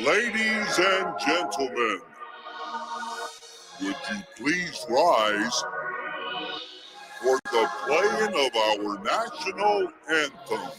Ladies and gentlemen, would you please rise for the playing of our national anthem?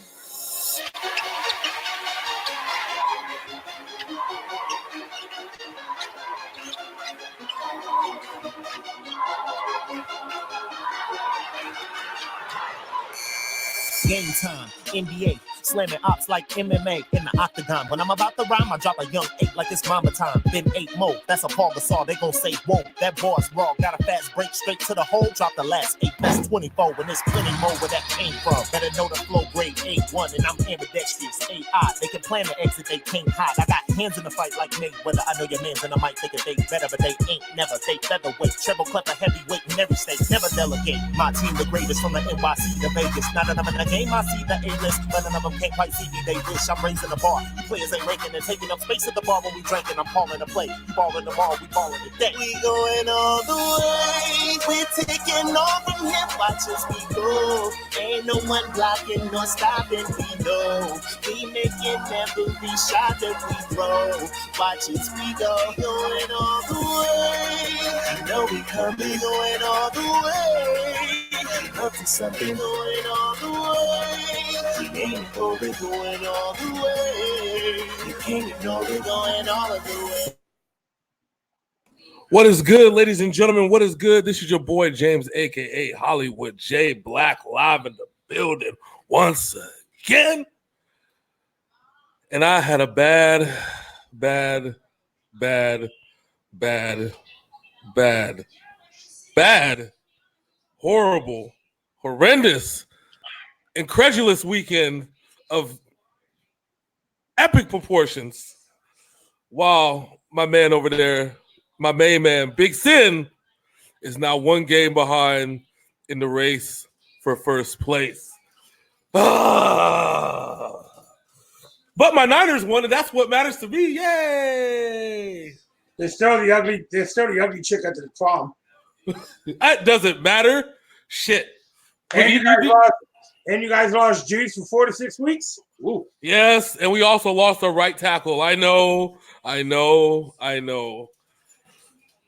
Game time, NBA, slamming ops like MMA in the octagon. When I'm about to rhyme, I drop a young 8 like it's mama time. Then 8 more, that's a Paul Gasol, they gon' say, whoa, that boy's raw. Got a fast break straight to the hole, drop the last 8, that's 24, and there's plenty more where that came from. Better know the flow grade A1, and I'm ambidextrous, AI. They can plan to exit, they can't hide. I got hands in the fight like Mayweather. I know your mans and I might think they better, but they ain't never. They featherweight, treble clever, heavyweight in every state, never delegate. My team the greatest from the NYC to Vegas. None of them in the game, I see the A-list, but none of them can't quite see me. They wish I'm raising the bar. You players ain't ranking and taking up space at the bar when we drinking. I'm calling the play. You balling the ball, we balling the day. We going all the way. We're taking off from here. Watch us we go. Ain't no one blocking nor stopping. We know we making every shot that we throw. Watch us we go. Going all the way. You know we coming going all the way. Up to something going all the way. We ain't ignore it going all the way. You can't ignore it going all of the way. What is good, ladies and gentlemen? What is good? This is your boy James, aka Hollywood J Black, live in the building once again. And I had a bad, horrible, horrendous, incredulous weekend of epic proportions. While my man over there, my main man, Big Syn, is now one game behind in the race for first place. But my Niners won, and that's what matters to me. Yay! They're still the ugly chick at the prom. That doesn't matter. Shit. And you guys lost Juice for 4 to 6 weeks? Ooh. Yes, and we also lost our right tackle. I know.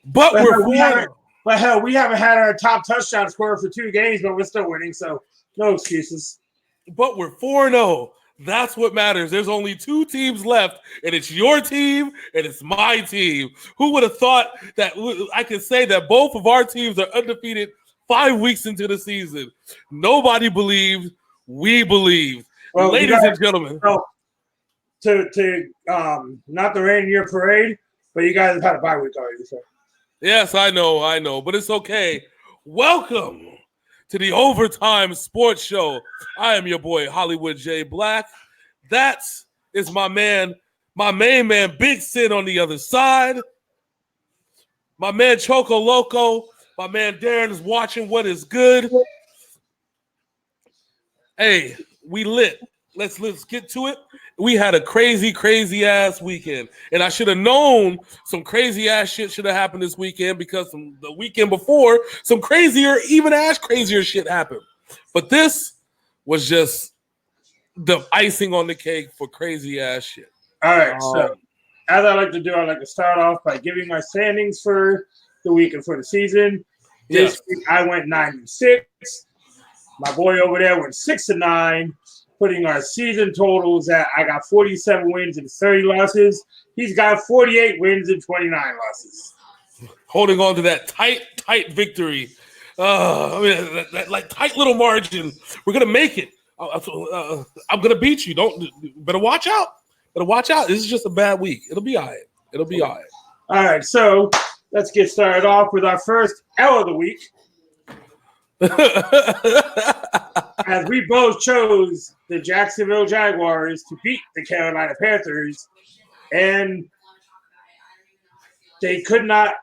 But we haven't had our top touchdown scorer for 2 games, but we're still winning, so no excuses. But we're 4-0. That's what matters. There's only 2 teams left, and it's your team and it's my team. Who would have thought that I could say that both of our teams are undefeated 5 weeks into the season? Nobody believed. We believed. Well, ladies and gentlemen. To not the rain in your parade, but you guys have had a bye week already. So. Yes, I know, but it's okay. Welcome to the Overtime Sports Show. I am your boy, Hollywood J Black. That is my man, my main man, Big Syn on the other side. My man, Choco Loco. My man, Darren is watching What Is Good. Hey, we lit. Let's get to it. We had a crazy ass weekend, and I should have known some crazy ass shit should have happened this weekend because the weekend before some crazier shit happened. But this was just the icing on the cake for crazy ass shit. All right, so as I like to do, I like to start off by giving my standings for the week and for the season. This week I went 9-6. My boy over there went 6-9. Putting our season totals at, I got 47 wins and 30 losses. He's got 48 wins and 29 losses. Holding on to that tight victory. That tight little margin. We're going to make it. I'm going to beat you. Better watch out. This is just a bad week. It'll be all right. All right, so let's get started off with our first L of the week. As we both chose the Jacksonville Jaguars to beat the Carolina Panthers, and they could not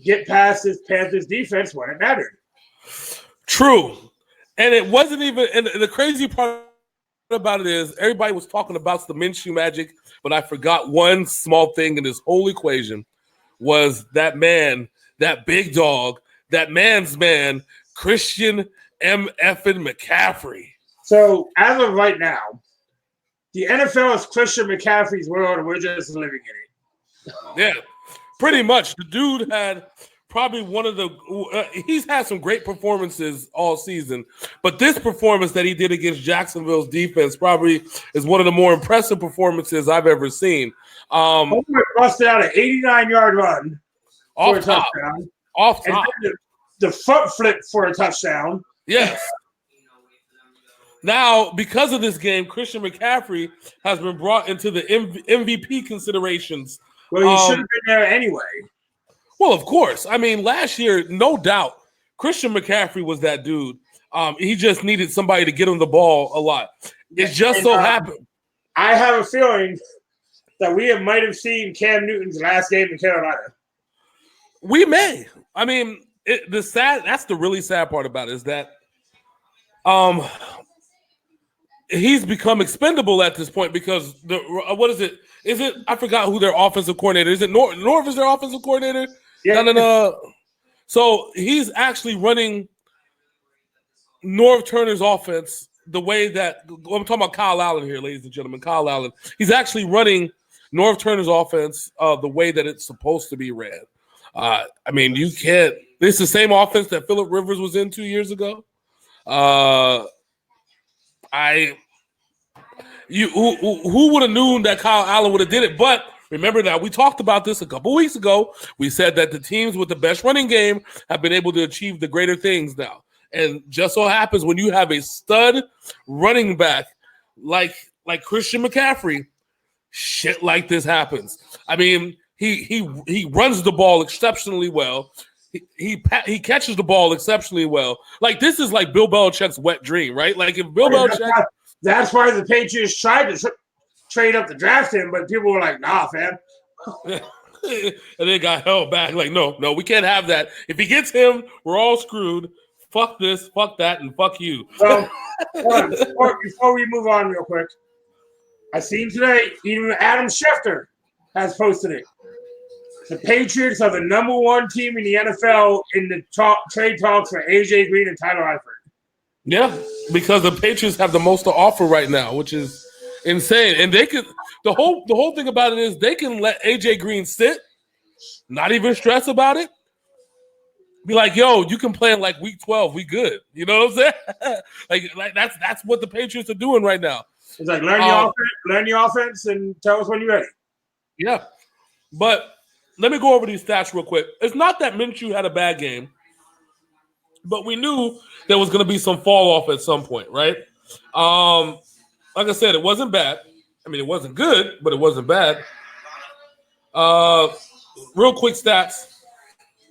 get past this Panthers defense when it mattered. True. And it wasn't even, and the crazy part about it is everybody was talking about the Minshew magic, but I forgot one small thing in this whole equation was that man, that big dog, that man's man, Christian M. Effin McCaffrey. So as of right now, the NFL is Christian McCaffrey's world, and we're just living in it. Yeah, pretty much. The dude had probably one of the he's had some great performances all season, but this performance that he did against Jacksonville's defense probably is one of the more impressive performances I've ever seen. Homer busted out an 89-yard run for a top. touchdown. Off top. And the front flip for a touchdown. Yes. Now, because of this game, Christian McCaffrey has been brought into the MVP considerations. Well, he should have been there anyway. Well, of course. I mean, last year, no doubt, Christian McCaffrey was that dude. He just needed somebody to get him the ball a lot. It just so happened. I have a feeling that we might have seen Cam Newton's last game in Carolina. We may. I mean, that's the really sad part about it is that he's become expendable at this point because what is it? Is it? I forgot who their offensive coordinator is. It Norv is their offensive coordinator? Yeah. No. So he's actually running Norv Turner's offense the way that I'm talking about Kyle Allen here, ladies and gentlemen. Kyle Allen. He's actually running Norv Turner's offense the way that it's supposed to be ran. I mean, you can't. This is the same offense that Phillip Rivers was in 2 years ago. Who would have known that Kyle Allen would have did it? But remember that we talked about this a couple weeks ago. We said that the teams with the best running game have been able to achieve the greater things now. And just so happens when you have a stud running back like Christian McCaffrey, shit like this happens. I mean, he runs the ball exceptionally well. He catches the ball exceptionally well. Like this is like Bill Belichick's wet dream, right? Like if Bill Belichick. That's why the Patriots tried to trade up to draft him, but people were like, "Nah, fam." And they got held back. Like, no, we can't have that. If he gets him, we're all screwed. Fuck this, fuck that, and fuck you. Well, before we move on real quick, I seen today, even Adam Schefter has posted it. The Patriots are the number one team in the NFL in the trade talks for AJ Green and Tyler Eifert. Yeah, because the Patriots have the most to offer right now, which is insane. And they could the whole thing about it is they can let AJ Green sit, not even stress about it. Be like, yo, you can play in like week 12. We good. You know what I'm saying? like that's what the Patriots are doing right now. It's like learn your offense and tell us when you're ready. Yeah. But let me go over these stats real quick. It's not that Minshew had a bad game, but we knew there was going to be some fall off at some point, right? Like I said, it wasn't bad. I mean, it wasn't good, but it wasn't bad. Real quick stats.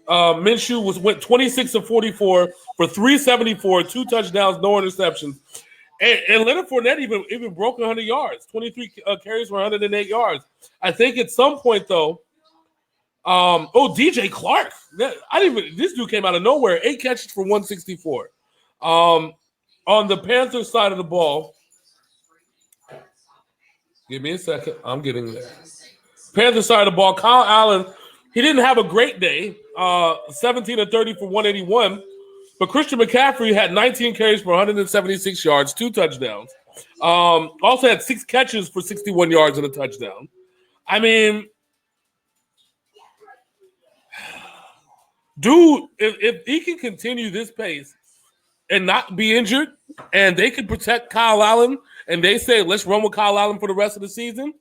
Minshew went 26 of 44 for 374, 2 touchdowns, no interceptions. And Leonard Fournette even broke 100 yards, 23 carries for 108 yards. I think at some point, though, DJ Clark. This dude came out of nowhere. 8 catches for 164. On the Panthers side of the ball, give me a second. I'm getting there. Panthers side of the ball, Kyle Allen, he didn't have a great day. 17 of 30 for 181. But Christian McCaffrey had 19 carries for 176 yards, 2 touchdowns. Also had 6 catches for 61 yards and a touchdown. I mean, dude, if he can continue this pace and not be injured, and they can protect Kyle Allen, and they say, let's run with Kyle Allen for the rest of the season,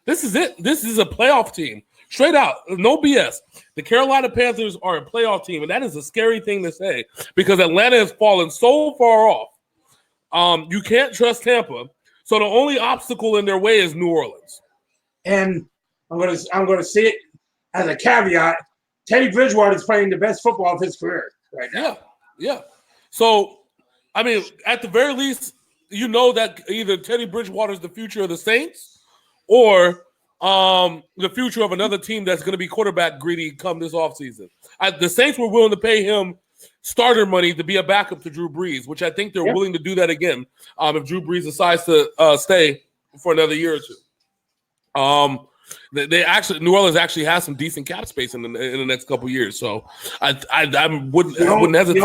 this is it. This is a playoff team. Straight out, no BS. The Carolina Panthers are a playoff team, and that is a scary thing to say because Atlanta has fallen so far off. You can't trust Tampa, so the only obstacle in their way is New Orleans. And I'm gonna say it as a caveat: Teddy Bridgewater is playing the best football of his career right now. Yeah. So, I mean, at the very least, you know that either Teddy Bridgewater is the future of the Saints, or the future of another team that's going to be quarterback greedy come this offseason. The Saints were willing to pay him starter money to be a backup to Drew Brees, which I think they're willing to do that again if Drew Brees decides to stay for another year or two. New Orleans actually has some decent cap space in the next couple years, so I wouldn't hesitate.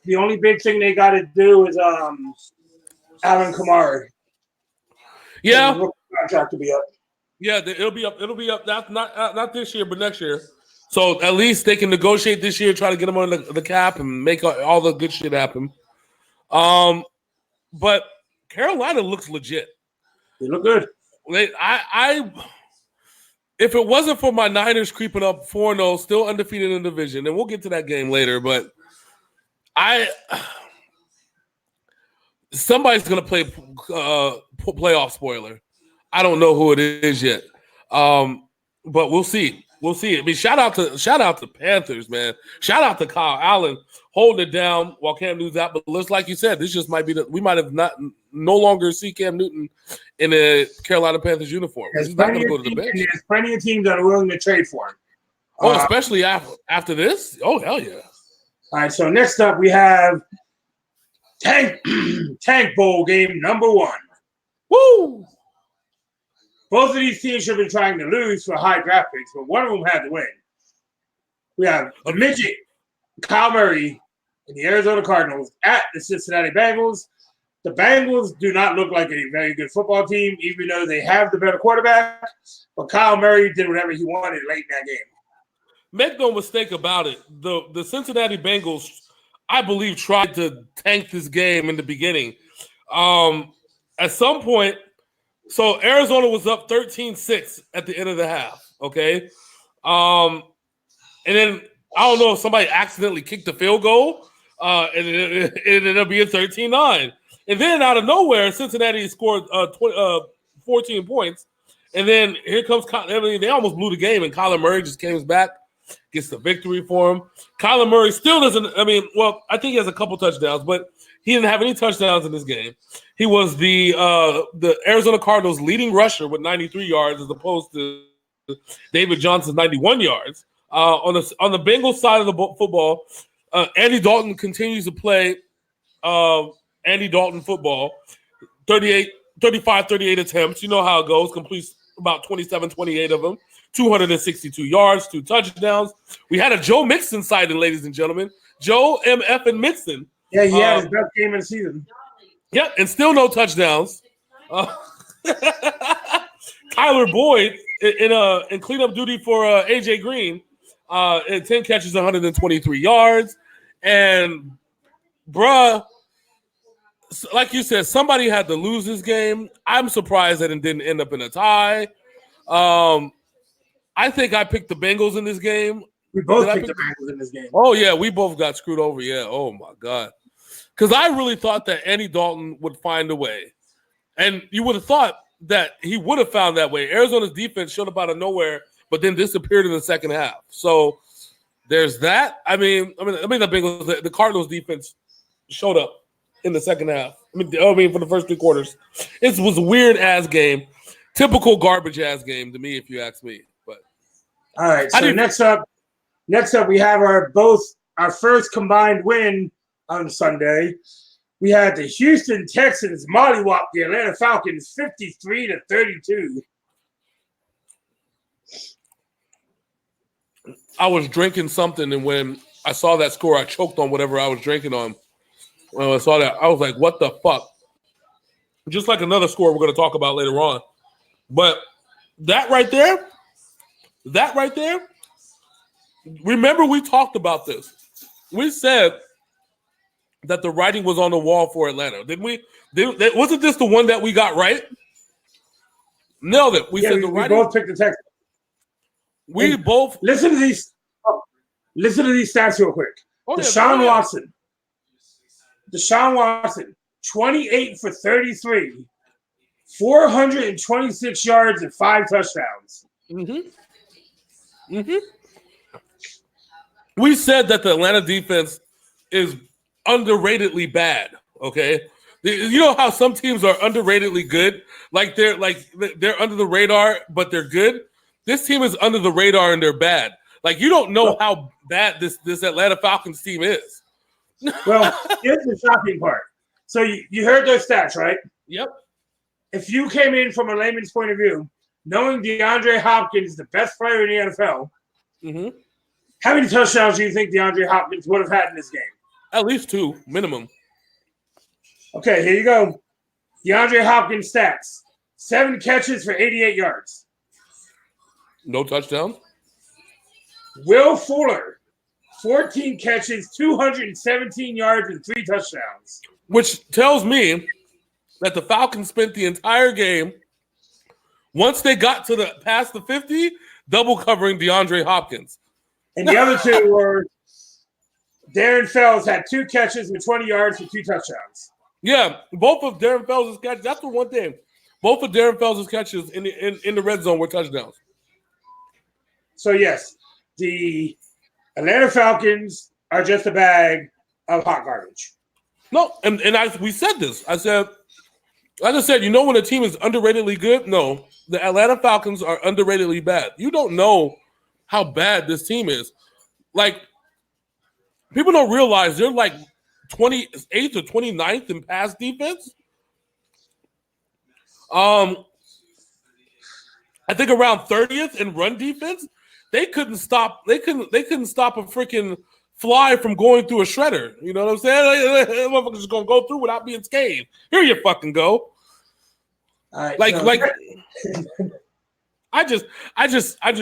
The only big thing they got to do is Alvin Kamara. Yeah. Contract to be up. Yeah, it'll be up. It'll be up. Not this year, but next year. So at least they can negotiate this year, try to get him on the cap, and make all the good shit happen. But Carolina looks legit. They look good. If it wasn't for my Niners creeping up 4-0, still undefeated in the division, and we'll get to that game later, but somebody's gonna play playoff spoiler. I don't know who it is yet, but we'll see. We'll see. I mean, shout out to Panthers, man. Shout out to Kyle Allen holding it down while Cam Newton's out. But looks like you said, this just might be we might have no longer see Cam Newton in a Carolina Panthers uniform. He's not going to go to the bench. There's plenty of teams that are willing to trade for him. Oh, especially after this. Oh, hell yeah! All right. So next up, we have Tank Bowl game number 1. Woo! Both of these teams should have been trying to lose for high draft picks, but one of them had to win. We have the midget, Kyle Murray, and the Arizona Cardinals at the Cincinnati Bengals. The Bengals do not look like a very good football team, even though they have the better quarterback. But Kyle Murray did whatever he wanted late in that game. Make no mistake about it. The Cincinnati Bengals, I believe, tried to tank this game in the beginning. At some point, so Arizona was up 13-6 at the end of the half, okay? And then I don't know if somebody accidentally kicked the field goal, and it ended up being 13-9. And then out of nowhere, Cincinnati scored 14 points. And then here comes they almost blew the game, and Kyler Murray just came back, gets the victory for him. Kyler Murray still doesn't – I think he has a couple touchdowns, but he didn't have any touchdowns in this game. He was the Arizona Cardinals' leading rusher with 93 yards as opposed to David Johnson's 91 yards. On the Bengals side of the football, Andy Dalton continues to play Andy Dalton football. 35-38 attempts. You know how it goes. Completes about 27-28 of them. 262 yards, 2 touchdowns. We had a Joe Mixon sighting, ladies and gentlemen. Joe M.F. and Mixon. Yeah, he had his best game of the season. Yep, and still no touchdowns. Tyler Boyd in cleanup duty for A.J. Green in 10 catches, 123 yards. And, bruh, like you said, somebody had to lose this game. I'm surprised that it didn't end up in a tie. I think I picked the Bengals in this game. We both picked the Bengals in this game. Oh, yeah, we both got screwed over. Yeah, oh, my God. Because I really thought that Andy Dalton would find a way. And you would have thought that he would have found that way. Arizona's defense showed up out of nowhere, but then disappeared in the second half. So there's that. I mean the Bengals, the Cardinals defense showed up in the second half. I mean for the first 3 quarters. It was a weird-ass game. Typical garbage-ass game to me, if you ask me. But all right, so next up we have our first combined win on Sunday. We had the Houston Texans mollywop the Atlanta Falcons 53-32. I was drinking something, and when I saw that score, I choked on whatever I was drinking on. When I saw that, I was like, what the fuck? Just like another score we're going to talk about later on. But that right there, remember we talked about this. We said that the writing was on the wall for Atlanta. Didn't we? Wasn't this the one that we got right? Nailed it. We said the writing. We both picked the Texans. We both listen to these stats real quick. Oh, Deshaun Watson, 28 for 33, 426 yards and 5 touchdowns. We said that the Atlanta defense is underratedly bad. Okay, you know how some teams are underratedly good, like they're under the radar, but they're good. This team is under the radar and they're bad. Like you don't know how bad this Atlanta Falcons team is. Well, here's the shocking part. So you heard those stats, right? Yep. If you came in from a layman's point of view, knowing DeAndre Hopkins is the best player in the NFL, how many touchdowns do you think DeAndre Hopkins would have had in this game? At least 2, minimum. Okay, here you go. DeAndre Hopkins stats. 7 catches for 88 yards. No touchdowns. Will Fuller, 14 catches, 217 yards, and 3 touchdowns. Which tells me that the Falcons spent the entire game, once they got to past the 50, double covering DeAndre Hopkins. And the other 2 were Darren Fells had 2 catches with 20 yards for 2 touchdowns. Yeah, both of Darren Fells' catches. That's the one thing. Both of Darren Fells' catches in the red zone were touchdowns. So, yes, the Atlanta Falcons are just a bag of hot garbage. No, and we said this. I just said, you know when a team is underratedly good? No, the Atlanta Falcons are underratedly bad. You don't know how bad this team is. Like, people don't realize they're like 28th or 29th in pass defense. I think around 30th in run defense. They couldn't stop a freaking fly from going through a shredder. You know what I'm saying? Like, motherfuckers just gonna go through without being scathed. Here you fucking go. I just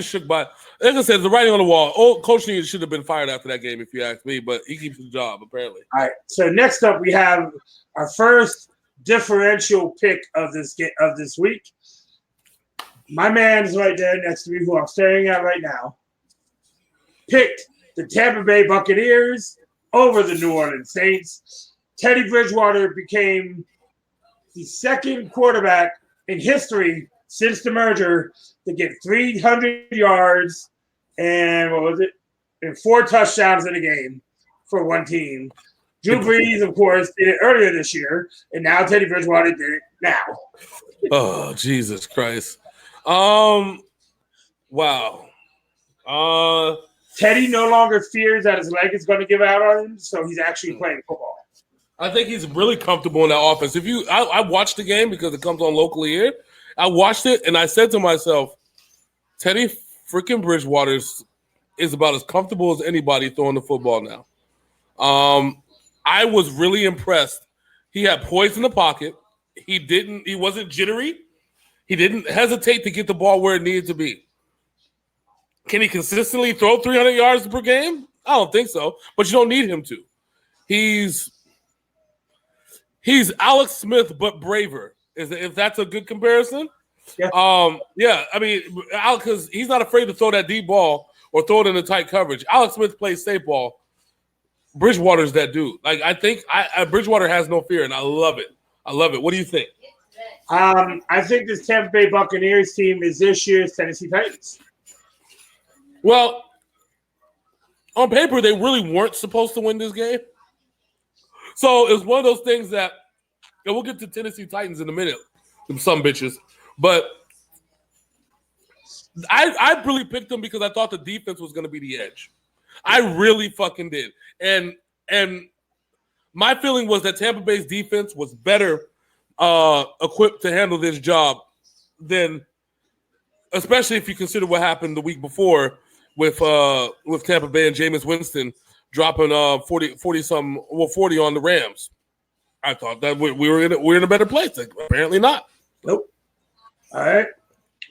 shook by. Like I said, the writing on the wall. Oh, Coach Neal should have been fired after that game, if you ask me. But he keeps his job apparently. All right. So next up, we have our first differential pick of this week. My man's right there next to me, who I'm staring at right now, picked the Tampa Bay Buccaneers over the New Orleans Saints. Teddy Bridgewater became the second quarterback in history since the merger to get 300 yards and and 4 touchdowns in a game for one team. Drew Brees, of course, did it earlier this year, and now Teddy Bridgewater did it now. Oh, Jesus Christ. Wow. Teddy no longer fears that his leg is going to give out on him, so he's actually playing football. I think he's really comfortable in that offense. I watched the game because it comes on locally here. I watched it, and I said to myself, Teddy freaking Bridgewater is about as comfortable as anybody throwing the football now. I was really impressed. He had poise in the pocket. He wasn't jittery. He didn't hesitate to get the ball where it needed to be. Can he consistently throw 300 yards per game? I don't think so, but you don't need him to. He's Alex Smith, but braver. If that's a good comparison? Yeah. Yeah. I mean, because he's not afraid to throw that deep ball or throw it in a tight coverage. Alex Smith plays safe ball. Bridgewater's that dude. Like, I think Bridgewater has no fear, and I love it. What do you think? I think this Tampa Bay Buccaneers team is this year's Tennessee Titans. Well, on paper, they really weren't supposed to win this game. So it's one of those things that, and we'll get to Tennessee Titans in a minute, some bitches. But I really picked them because I thought the defense was going to be the edge. I really fucking did. And my feeling was that Tampa Bay's defense was better equipped to handle this job than, especially if you consider what happened the week before with Tampa Bay and Jameis Winston dropping 40 on the Rams. I thought that we're in a better place. Like, apparently not. Nope. All right.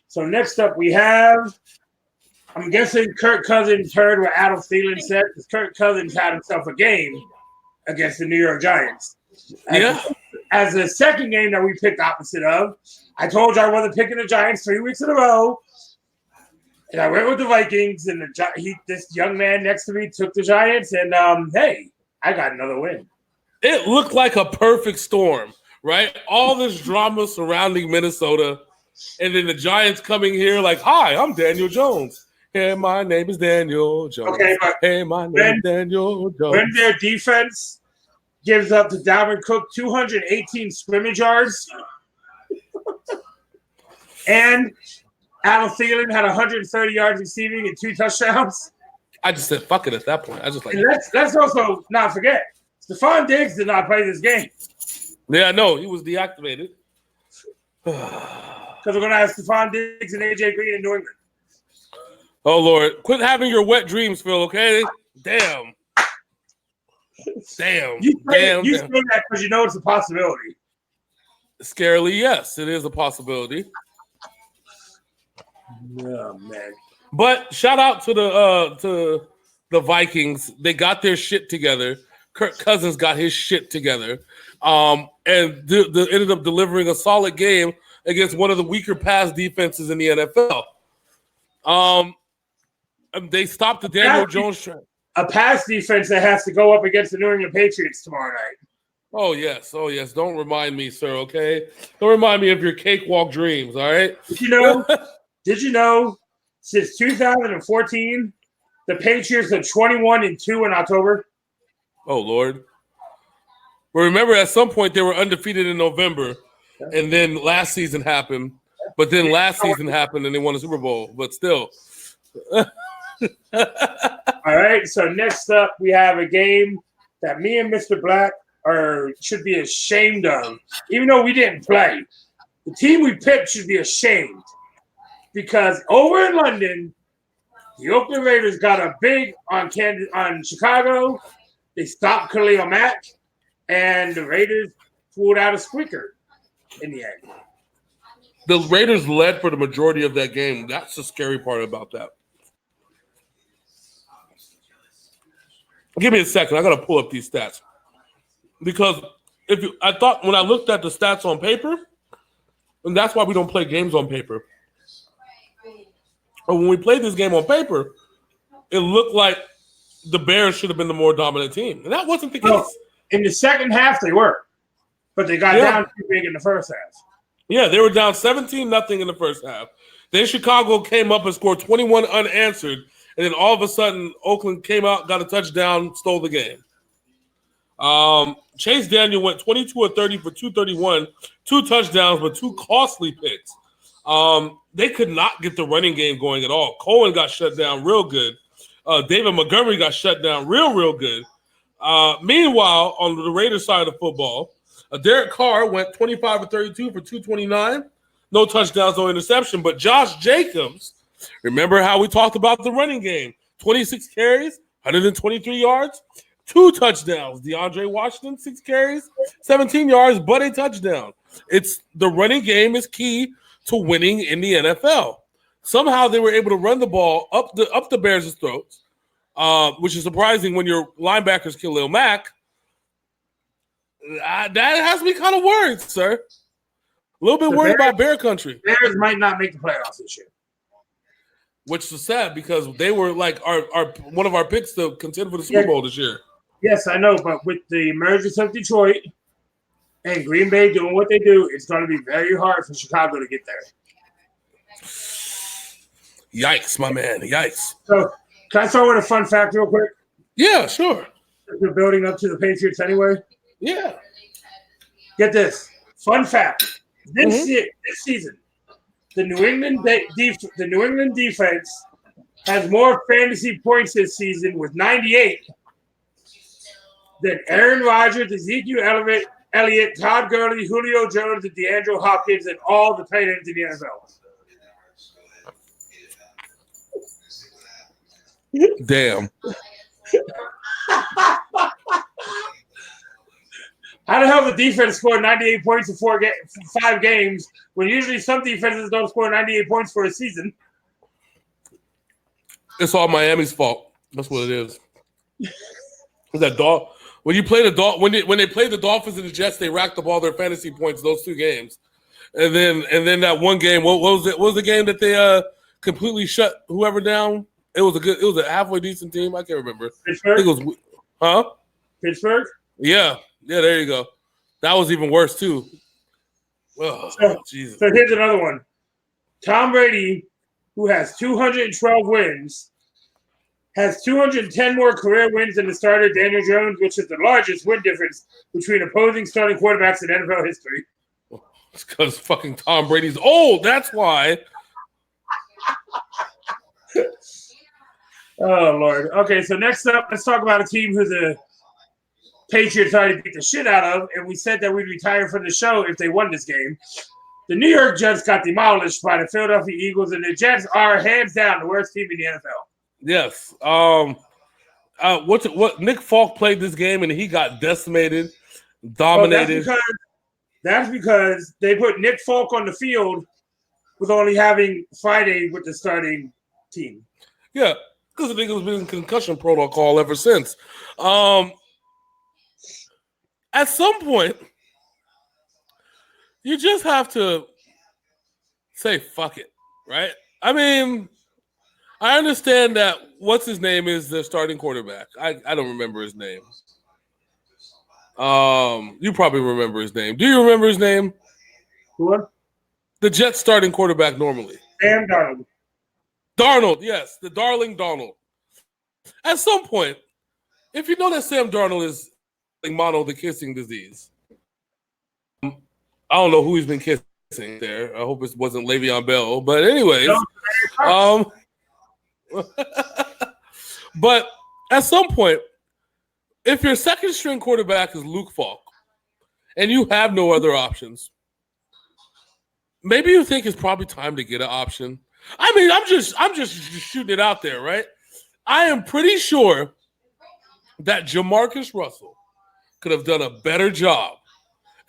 So next up we have, I'm guessing Kirk Cousins heard what Adam Thielen said, because Kirk Cousins had himself a game against the New York Giants. As the second game that we picked opposite of, I told you I wasn't picking the Giants 3 weeks in a row. And I went with the Vikings, and this young man next to me took the Giants, and hey, I got another win. It looked like a perfect storm, right? All this drama surrounding Minnesota, and then the Giants coming here like, hi, I'm Daniel Jones. Hey, my name is Daniel Jones. Okay, but hey, my name is Daniel Jones. When their defense gives up to Dalvin Cook 218 scrimmage yards, and Adam Thielen had 130 yards receiving and 2 touchdowns. I just said fuck it at that point. I just like. And let's also not forget, Stephon Diggs did not play this game. Yeah, no, he was deactivated. Because we're going to have Stephon Diggs and AJ Green in New England. Oh, Lord. Quit having your wet dreams, Phil, okay? Damn. You say that because you know it's a possibility. Scarily, yes, it is a possibility. Oh man! But shout out to the Vikings. They got their shit together. Kirk Cousins got his shit together, and ended up delivering a solid game against one of the weaker pass defenses in the NFL. They stopped the Daniel Jones trend. A pass defense that has to go up against the New England Patriots tomorrow night. Oh yes. Don't remind me, sir. Okay, don't remind me of your cakewalk dreams. All right. Did you know? Since 2014, the Patriots are 21-2 in October. Oh Lord. Well, remember at some point they were undefeated in November, and then last season happened. But then last season happened and they won the Super Bowl. But still. All right. So next up, we have a game that me and Mr. Blaq should be ashamed of, even though we didn't play. The team we picked should be ashamed because over in London, the Oakland Raiders got a big on Chicago. They stopped Khalil Mack, and the Raiders pulled out a squeaker in the end. The Raiders led for the majority of that game. That's the scary part about that. Give me a second. I got to pull up these stats. Because I thought when I looked at the stats on paper, and that's why we don't play games on paper. But when we played this game on paper, it looked like the Bears should have been the more dominant team. And that wasn't the case. Well, in the second half, they were. But they got down too big in the first half. Yeah, they were down 17-0 in the first half. Then Chicago came up and scored 21 unanswered. And then all of a sudden, Oakland came out, got a touchdown, stole the game. Chase Daniel went 22 of 30 for 231, 2 touchdowns, but 2 costly picks. They could not get the running game going at all. Cohen got shut down real good. David Montgomery got shut down real good. Meanwhile, on the Raiders side of the football, Derek Carr went 25 of 32 for 229, no touchdowns, no interception. But Josh Jacobs, remember how we talked about the running game, 26 carries, 123 yards, 2 touchdowns. DeAndre Washington, 6 carries, 17 yards, but a touchdown. It's the running game is key to winning in the NFL. Somehow they were able to run the ball up the Bears' throats, which is surprising when your linebackers Khalil Mack. That has me kind of worried, sir. A little bit worried about Bear Country. Bears might not make the playoffs this year. Which is sad because they were like our one of our picks to contend for the Super Bowl this year. Yes, I know, but with the emergence of Detroit and Green Bay doing what they do, it's going to be very hard for Chicago to get there. Yikes, my man. Yikes. So, can I throw in a fun fact real quick? Yeah, sure. We're building up to the Patriots anyway. Yeah. Get this. Fun fact. This season, the New England defense has more fantasy points this season with 98 than Aaron Rodgers, Ezekiel Elliott, Todd Gurley, Julio Jones, and DeAndre Hopkins, and all the tight ends in the NFL. Damn. How the hell the defense scored 98 points in 5 games when usually some defenses don't score 98 points for a season? It's all Miami's fault. That's what it is. That dog. When you play when they played the Dolphins and the Jets, they racked up all their fantasy points those 2 games, and then that one game. What was it? What was the game that they completely shut whoever down? It was a halfway decent team. I can't remember. Pittsburgh. I think it was, Pittsburgh. Yeah. There you go. That was even worse too. Oh, Jesus. So here's another one. Tom Brady, who has 212 wins, has 210 more career wins than the starter Daniel Jones, which is the largest win difference between opposing starting quarterbacks in NFL history. It's because fucking Tom Brady's old. That's why. Oh, Lord. Okay, so next up, let's talk about a team who the Patriots already beat the shit out of, and we said that we'd retire from the show if they won this game. The New York Jets got demolished by the Philadelphia Eagles, and the Jets are hands down the worst team in the NFL. Yes. What Nick Falk played this game, and he got decimated, dominated. That's because they put Nick Folk on the field with only having Friday with the starting team. Yeah, because the nigga's been in concussion protocol ever since. At some point, you just have to say fuck it, right? I mean, I understand that what's his name is the starting quarterback. I don't remember his name. You probably remember his name. Do you remember his name? Who? The Jets starting quarterback normally. Sam Darnold. Darnold, yes, the darling Darnold. At some point, if you know that Sam Darnold is mono the kissing disease, I don't know who he's been kissing there. I hope it wasn't Le'Veon Bell. But anyways, but at some point, if your second string quarterback is Luke Falk and you have no other options, maybe you think it's probably time to get an option. I mean, I'm just shooting it out there, right? I am pretty sure that Jamarcus Russell could have done a better job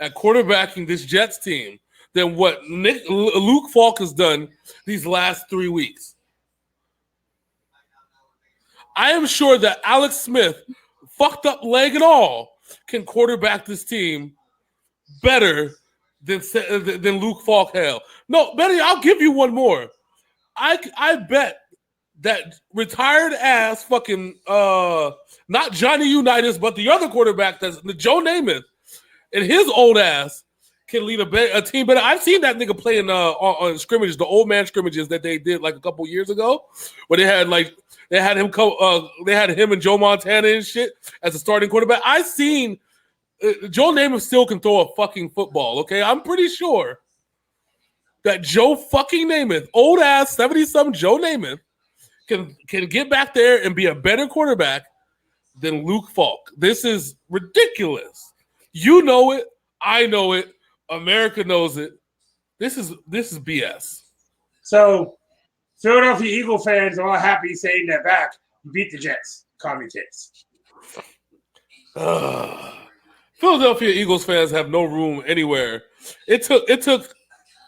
at quarterbacking this Jets team than what Luke Falk has done these last 3 weeks. I am sure that Alex Smith, fucked up leg and all, can quarterback this team better than Luke Falk. Hell, no, Betty, I'll give you one more. I bet that retired ass fucking not Johnny Unitas, but the other quarterback, that's Joe Namath, and his old ass can lead a team better. I've seen that nigga playing on scrimmages, the old man scrimmages that they did like a couple years ago, where they had him and Joe Montana and shit as a starting quarterback. I've seen Joe Namath still can throw a fucking football. Okay, I'm pretty sure that Joe fucking Namath, old ass 70-something Joe Namath, can get back there and be a better quarterback than Luke Falk. This is ridiculous. You know it. I know it. America knows it. This is BS. So, Philadelphia Eagle fans are all happy saying they're back. You beat the Jets. Call me tits. Philadelphia Eagles fans have no room anywhere. It took.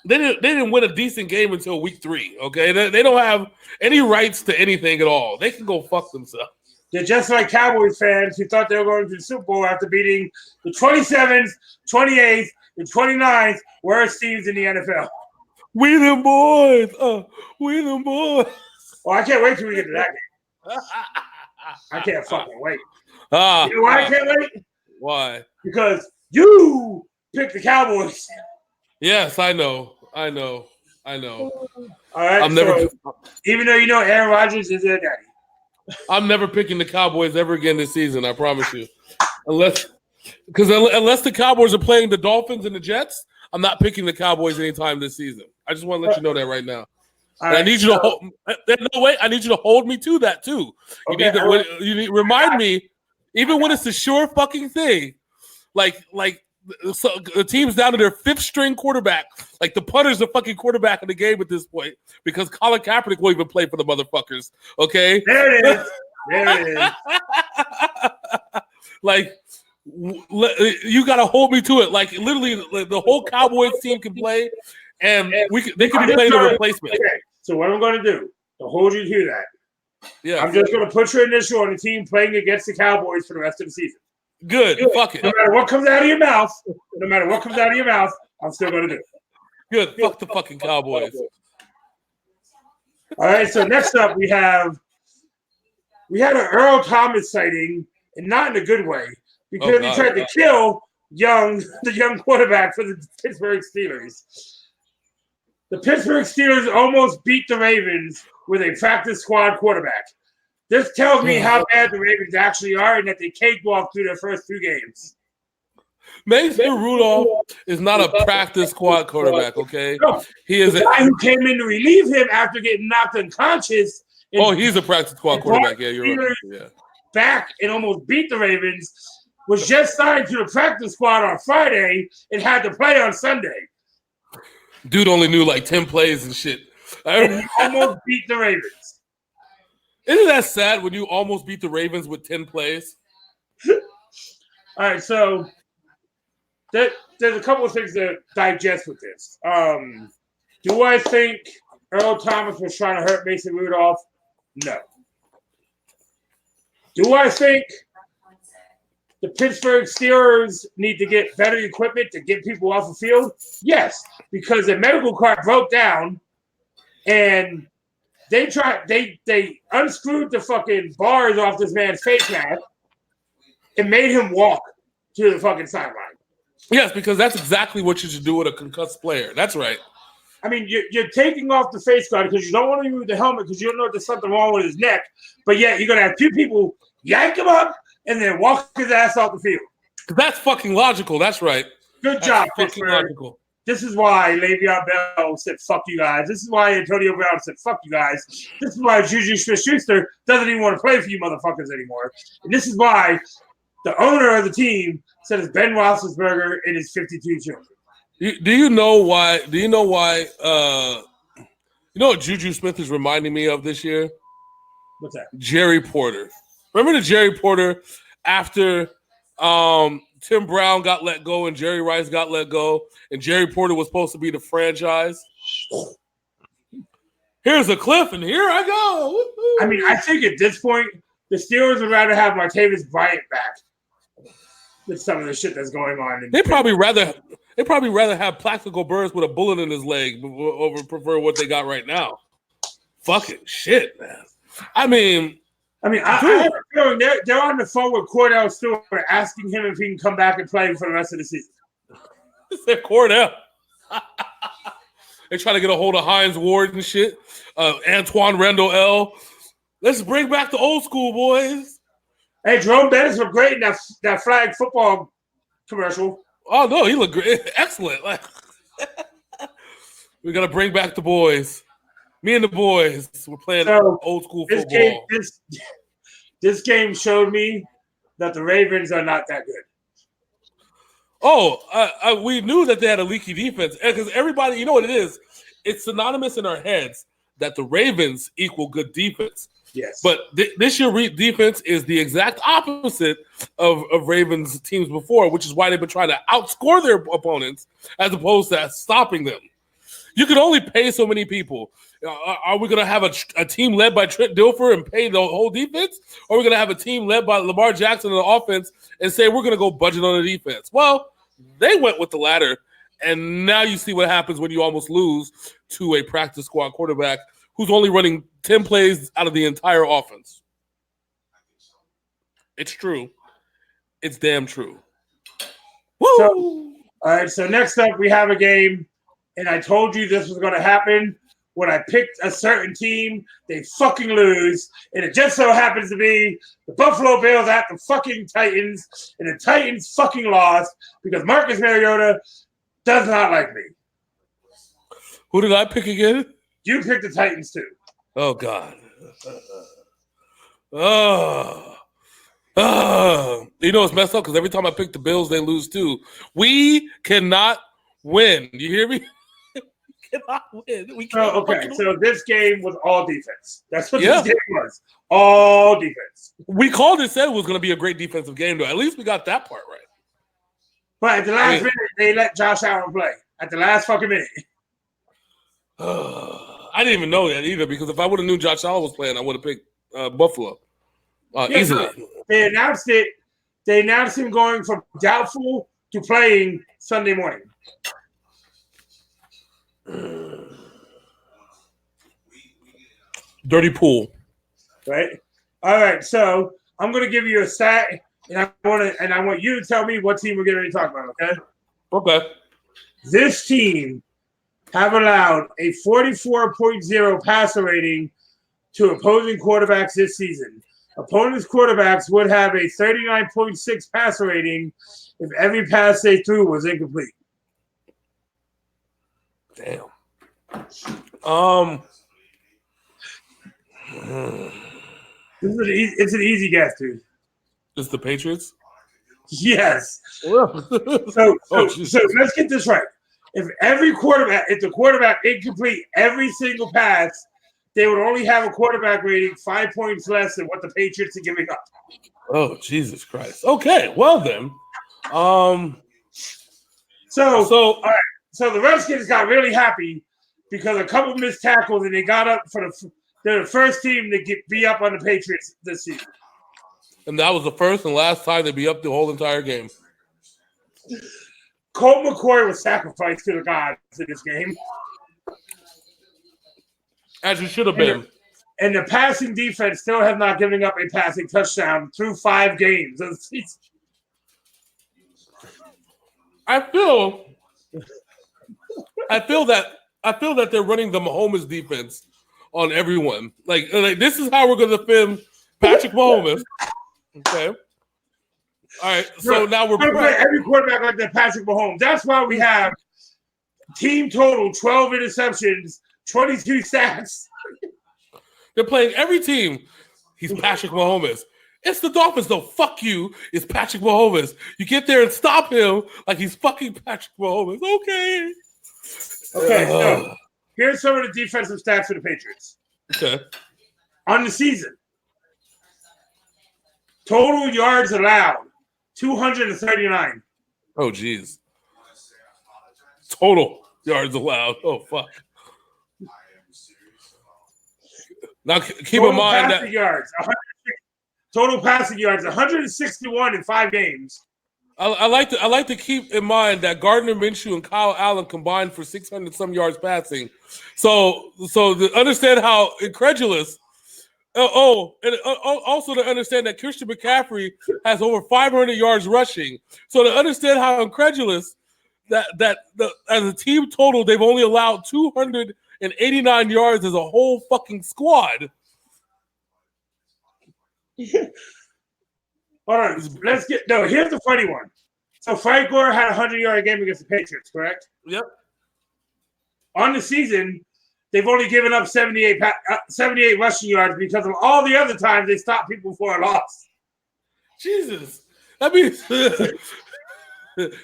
They didn't win a decent game until week 3. Okay, they don't have any rights to anything at all. They can go fuck themselves. They're just like Cowboys fans who thought they were going to the Super Bowl after beating the 27th, 28th, and 29th worst teams in the NFL. We them boys. We them boys. Oh, I can't wait till we get to that game. I can't fucking wait. You know why I can't wait? Why? Because you picked the Cowboys. Yes, I know. All right. Even though you know Aaron Rodgers is their daddy. I'm never picking the Cowboys ever again this season. I promise you. Unless the Cowboys are playing the Dolphins and the Jets, I'm not picking the Cowboys anytime this season. I just want to let you know that right now. Right, I need you to hold. No, wait. I need you to hold me to that too. You need to remind me, even when it's a sure fucking thing, like. So the team's down to their 5th string quarterback. Like the punter's the fucking quarterback in the game at this point because Colin Kaepernick won't even play for the motherfuckers. Okay, there it is. There it is. Like you got to hold me to it. Like literally, the whole Cowboys team can play, and they could be playing a replacement. Okay. So what I'm going to do to hold you to that? Yeah, I'm just going to put your initial on the team playing against the Cowboys for the rest of the season. Good. Fuck it. No matter what comes out of your mouth, I'm still going to do it. Good. Fuck the fucking Cowboys. All right. So next up, we had an Earl Thomas sighting, and not in a good way, because he tried to kill the young quarterback for the Pittsburgh Steelers. The Pittsburgh Steelers almost beat the Ravens with a practice squad quarterback. This tells me how bad the Ravens actually are and that they cakewalked through their first 2 games. Mason Rudolph is not a practice squad quarterback, okay? No, he is the guy who came in to relieve him after getting knocked unconscious. He's a practice squad quarterback. Yeah, you're right. Yeah. Back and almost beat the Ravens. Was just signed to the practice squad on Friday and had to play on Sunday. Dude only knew like 10 plays and shit. And he almost beat the Ravens. Isn't that sad when you almost beat the Ravens with 10 plays? All right, so there's a couple of things to digest with this. Do I think Earl Thomas was trying to hurt Mason Rudolph? No. Do I think the Pittsburgh Steelers need to get better equipment to get people off the field? Yes, because the medical cart broke down and they unscrewed the fucking bars off this man's face mask and made him walk to the fucking sideline. Yes, because that's exactly what you should do with a concussed player. That's right. I mean, you're taking off the face guard because you don't want to remove the helmet because you don't know if there's something wrong with his neck. But yet you're going to have two people yank him up and then walk his ass off the field. That's fucking logical. That's right. Good job, Pittsburgh. Logical. This is why Le'Veon Bell said, fuck you guys. This is why Antonio Brown said, fuck you guys. This is why Juju Smith-Schuster doesn't even want to play for you motherfuckers anymore. And this is why the owner of the team said it's Ben Roethlisberger and his 52 children. Do you know why? You know what Juju Smith is reminding me of this year? What's that? Jerry Porter. Remember the Jerry Porter after Tim Brown got let go and Jerry Rice got let go and Jerry Porter was supposed to be the franchise? Here's a cliff and here I go. Woo-hoo. I mean, I think at this point, the Steelers would rather have Martavis Bryant back than some of the shit that's going on. They'd probably rather have Plaxico Burress with a bullet in his leg over prefer what they got right now. Fucking shit, man. I have a feeling they're on the phone with Cordell Stewart asking him if he can come back and play for the rest of the season. They're Cordell. They're trying to get a hold of Hines Ward and shit. Antoine Randall L. Let's bring back the old school boys. Hey, Jerome Bettis looked great in that flag football commercial. Oh, no, he looked great. Excellent. We got to bring back the boys. Me and the boys. We're playing old school football. This game showed me that the Ravens are not that good. Oh, we knew that they had a leaky defense. Because everybody, you know what it is? It's synonymous in our heads that the Ravens equal good defense. Yes. But this year defense is the exact opposite of Ravens teams before, which is why they've been trying to outscore their opponents as opposed to stopping them. You can only pay so many people. Are we going to have a team led by Trent Dilfer and pay the whole defense? Or are we going to have a team led by Lamar Jackson in the offense and say we're going to go budget on the defense? Well, they went with the latter, and now you see what happens when you almost lose to a practice squad quarterback who's only running 10 plays out of the entire offense. It's true. It's damn true. Woo! All right, so next up we have a game, and I told you this was going to happen. When I picked a certain team, they fucking lose, and it just so happens to be the Buffalo Bills at the fucking Titans, and the Titans fucking lost because Marcus Mariota does not like me. Who did I pick again? You picked the Titans too. Oh, God. You know, it's messed up because every time I pick the Bills, they lose too. We cannot win. You hear me? We cannot win. We cannot okay, so this game was all defense. That's what this game was. All defense. We called it, said it was going to be a great defensive game, though. At least we got that part right. But at the last minute, they let Josh Allen play. At the last fucking minute. I didn't even know that either because if I would have knew Josh Allen was playing, I would have picked Buffalo easily. They announced it. They announced him going from doubtful to playing Sunday morning. Dirty pool. Right? All right, so I'm going to give you a stat, and I want you to tell me what team we're getting ready to talk about, okay? Okay. This team have allowed a 44.0 passer rating to opposing quarterbacks this season. Opponents' quarterbacks would have a 39.6 passer rating if every pass they threw was incomplete. Damn. It's an easy guess, dude. It's the Patriots? Yes. So let's get this right. If the quarterback incomplete every single pass, they would only have a quarterback rating 5 points less than what the Patriots are giving up. Oh, Jesus Christ. Okay, well then. So all right. So the Redskins got really happy because a couple missed tackles and they got up for they're the first team to be up on the Patriots this season. And that was the first and last time they'd be up the whole entire game. Colt McCoy was sacrificed to the gods in this game. As it should have been. And the passing defense still have not given up a passing touchdown through 5 games of the season. I feel that they're running the Mahomes defense on everyone. Like this is how we're going to defend Patrick Mahomes. Okay. All right. So now we're play every quarterback like that Patrick Mahomes. That's why we have team total 12 interceptions, 22 sacks. They're playing every team. He's Patrick Mahomes. It's the Dolphins, though. Fuck you. It's Patrick Mahomes. You get there and stop him like he's fucking Patrick Mahomes. Okay. Okay, so here's some of the defensive stats for the Patriots. Okay. On the season, total yards allowed, 239. Oh, geez. Total yards allowed. Oh, fuck. Now, keep in mind that total passing yards, 161 in 5 games. I like to keep in mind that Gardner Minshew and Kyle Allen combined for 600 some yards passing. So to understand how incredulous. And also to understand that Christian McCaffrey has over 500 yards rushing. So to understand how incredulous that as a team total, they've only allowed 289 yards as a whole fucking squad. All right, here's the funny one. So Frank Gore had a 100-yard game against the Patriots, correct? Yep. On the season, they've only given up 78 rushing yards because of all the other times they stopped people for a loss. Jesus. That means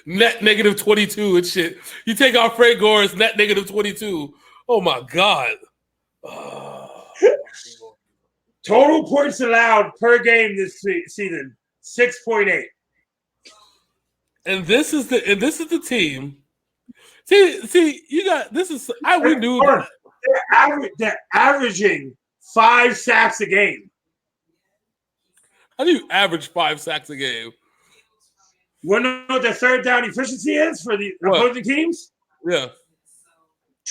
net negative 22 and shit. You take out Frank Gore's net negative 22. Oh, my God. Total points allowed per game this season, 6.8. And this is the team. See, you got this is we knew that. They're averaging 5 sacks a game. How do you average 5 sacks a game? Want to know what their third down efficiency is for the opposing teams? Yeah.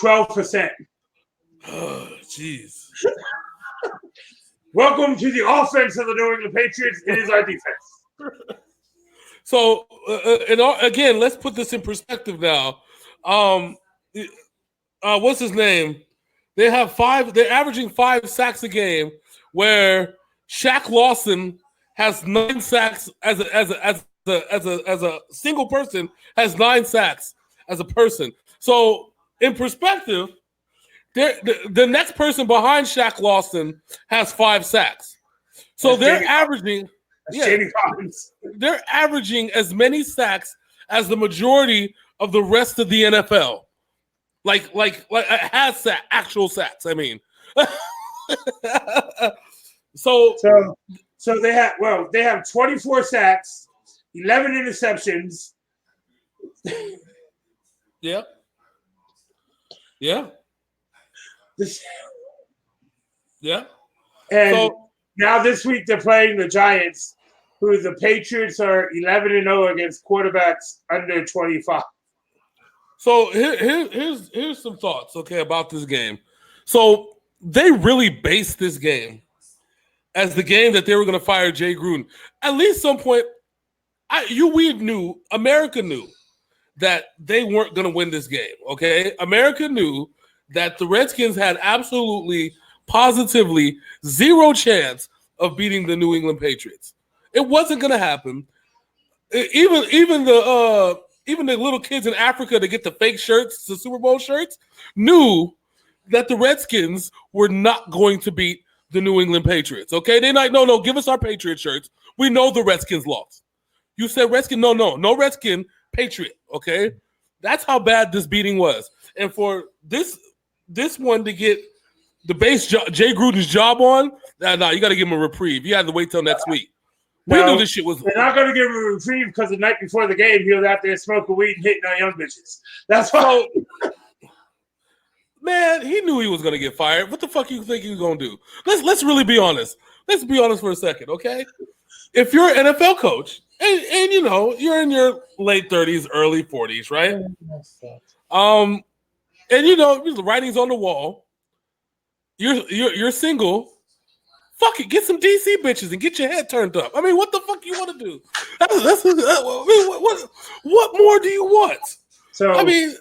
12%. Oh, jeez. Welcome to the offense of the New England Patriots. It is our defense. So, again, let's put this in perspective now. What's his name? They're averaging 5 sacks a game, where Shaq Lawson has 9 sacks as a single person, has 9 sacks as a person. So, in perspective, the next person behind Shaq Lawson has 5 sacks. So they're averaging as many sacks as the majority of the rest of the NFL. Like actual sacks, I mean. So they have 24 sacks, 11 interceptions. Yeah. Yeah. Yeah. And now this week they're playing the Giants, who the Patriots are 11-0 against quarterbacks under 25. So here's some thoughts, okay, about this game. So they really based this game as the game that they were going to fire Jay Gruden. At least some point, America knew that they weren't going to win this game, okay? America knew that the Redskins had absolutely, positively zero chance of beating the New England Patriots. It wasn't going to happen. Even the little kids in Africa that get the fake shirts, the Super Bowl shirts, knew that the Redskins were not going to beat the New England Patriots. Okay, they're like, no, give us our Patriot shirts. We know the Redskins lost. You said Redskin, no Redskin, Patriot. Okay, that's how bad this beating was. And for this one to get the base Jay Gruden's job on, you got to give him a reprieve. You got to wait till next week. We knew this shit was. They're not going to give him a reprieve because the night before the game, he was out there smoking weed and hitting on young bitches. That's why. Man, he knew he was going to get fired. What the fuck you think he was going to do? Let's really be honest. Let's be honest for a second, okay? If you're an NFL coach and you know you're in your late 30s, early 40s, right? And you know the writing's on the wall. You're single. Fuck it, get some DC bitches and get your head turned up. I mean, what the fuck you want to do? What more do you want? So I mean,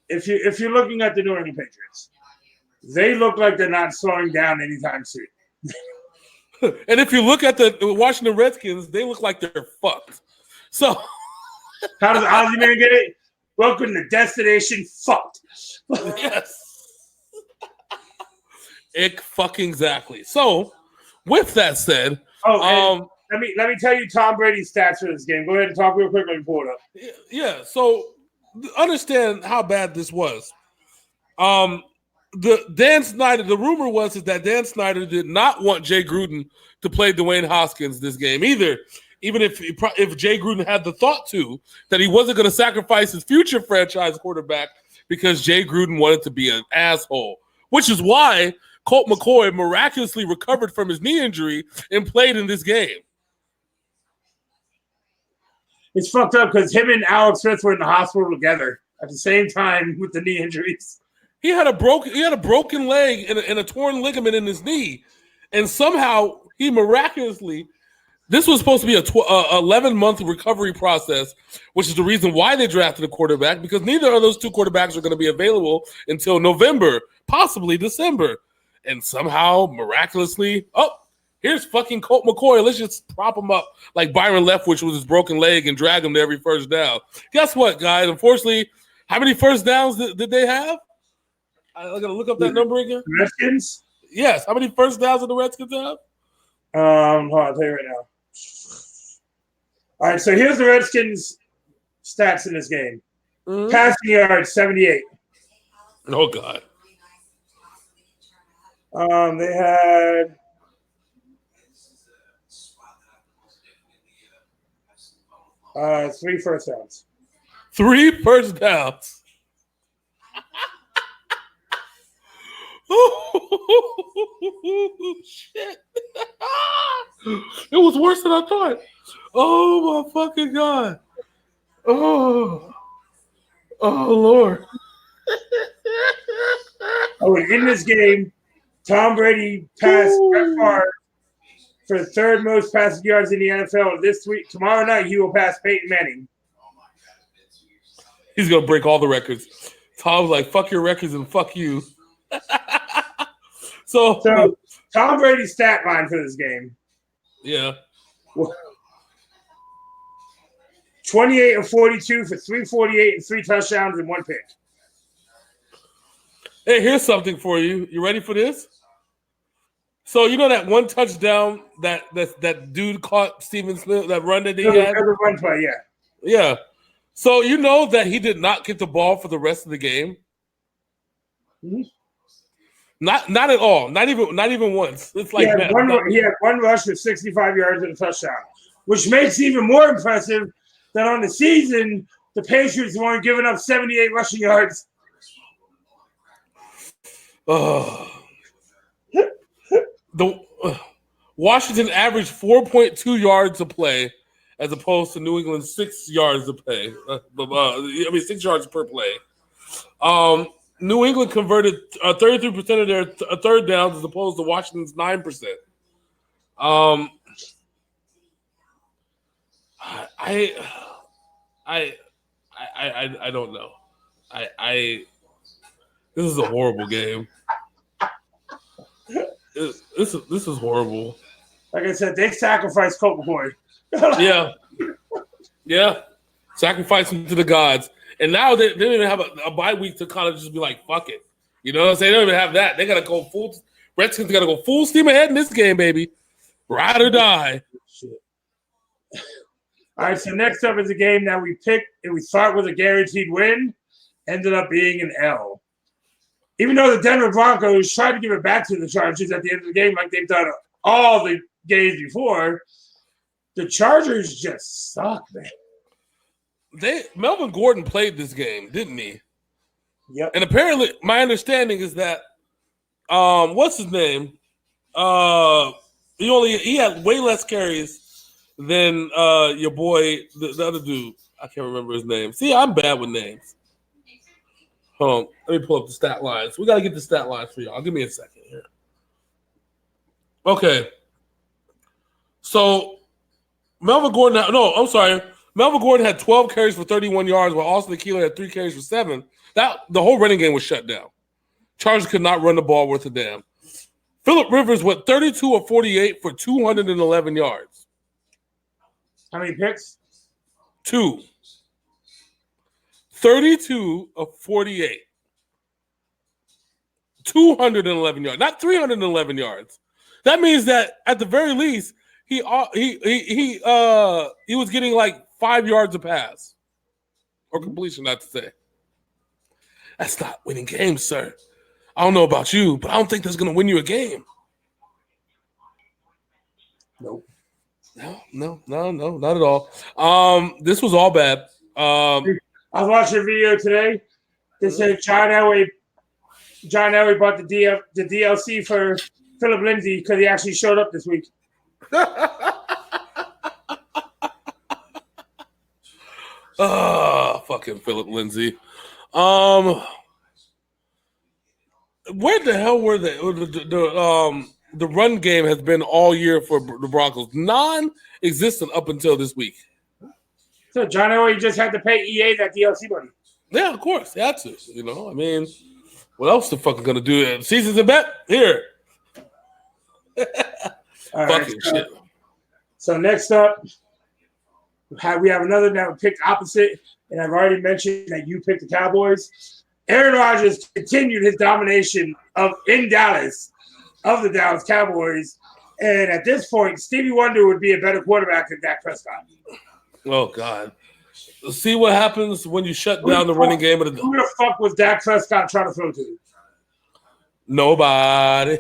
if you're looking at the New England Patriots, they look like they're not slowing down anytime soon. And if you look at the Washington Redskins, they look like they're fucked. So how does Ozzy Man get it? Welcome to destination fucked. Yes. Fucking exactly. So with that said, let me tell you Tom Brady's stats for this game. Go ahead and talk real quick. Let me pull it up. Yeah. So understand how bad this was. The rumor was that Dan Snyder did not want Jay Gruden to play Dwayne Haskins this game either. Even if Jay Gruden had the thought to, that he wasn't going to sacrifice his future franchise quarterback because Jay Gruden wanted to be an asshole, which is why Colt McCoy miraculously recovered from his knee injury and played in this game. It's fucked up because him and Alex Smith were in the hospital together at the same time with the knee injuries. He had a broken leg and a torn ligament in his knee, and somehow he miraculously. This was supposed to be a 11-month recovery process, which is the reason why they drafted a quarterback, because neither of those two quarterbacks are going to be available until November, possibly December. And somehow, miraculously, here's fucking Colt McCoy. Let's just prop him up like Byron Leftwich with his broken leg and drag him to every first down. Guess what, guys? Unfortunately, how many first downs did they have? I got to look up that number again. Redskins? Yes. How many first downs did the Redskins have? Hold on, I'll tell you right now. All right, so here's the Redskins' stats in this game. Mm-hmm. Passing yards, 78. Oh, God. They had 3 first downs. 3 first downs. Oh, shit. It was worse than I thought. Oh, my fucking God. Oh, Lord. In this game, Tom Brady passed Brett Favre for the 3rd most passing yards in the NFL. This week, tomorrow night, he will pass Peyton Manning. He's going to break all the records. Tom's like, fuck your records and fuck you. So Tom Brady's stat line for this game. Yeah. 28 of 42 for 348 and 3 touchdowns and 1 pick. Hey, here's something for you. You ready for this? So you know that one touchdown that dude caught Steven Smith, that run that he had? The run play, yeah. Yeah. So you know that he did not get the ball for the rest of the game? Mm-hmm. Not at all. Not even once. It's like he had 1 rush for 65 yards and a touchdown, which makes it even more impressive that on the season the Patriots weren't giving up 78 rushing yards. Washington averaged 4.2 yards a play, as opposed to New England's 6 yards a play. 6 yards per play. New England converted 33% of their third downs, as opposed to Washington's 9%. I don't know. This is a horrible game. This is horrible. Like I said, they sacrificed Colt McCoy. Yeah. Sacrifice him to the gods. And now they don't even have a bye week to kind of just be like, fuck it. You know what I'm saying? They don't even have that. They got to go Redskins got to go full steam ahead in this game, baby. Ride or die. All right, so next up is a game that we picked and we thought was a guaranteed win. Ended up being an L. Even though the Denver Broncos tried to give it back to the Chargers at the end of the game like they've done all the games before, The Chargers just suck, man. Melvin Gordon played this game, didn't he? Yep. And apparently, my understanding is that what's his name? He had way less carries than your boy, the other dude. I can't remember his name. See, I'm bad with names. Hold on, let me pull up the stat lines. We got to get the stat lines for y'all. Give me a second here. Okay. So, Melvin Gordon had 12 carries for 31 yards, while Austin Ekeler had 3 carries for 7. The whole running game was shut down. Chargers could not run the ball worth a damn. Phillip Rivers went 32 of 48 for 211 yards. How many picks? 2. 32 of 48. 211 yards, not 311 yards. That means that at the very least, he was getting like 5 yards a pass or completion, not to say. That's not winning games, sir. I don't know about you, but I don't think that's going to win you a game. Nope. No, not at all. This was all bad. I was watching a video today. They said John Elway bought the DLC for Philip Lindsay because he actually showed up this week. Fucking Philip Lindsay. Where the hell were they? The run game has been all year for the Broncos, non-existent up until this week. So John Elway just had to pay EA that DLC money. Yeah, of course, they had to. You know, I mean, what else the fuck gonna do? Season's a bet here. Fucking shit. So next up, we have another that picked opposite, and I've already mentioned that you picked the Cowboys. Aaron Rodgers continued his domination in Dallas of the Dallas Cowboys, and at this point, Stevie Wonder would be a better quarterback than Dak Prescott. Oh God! See what happens when you shut down the running game of the. Who the fuck was Dak Prescott trying to throw to? Nobody.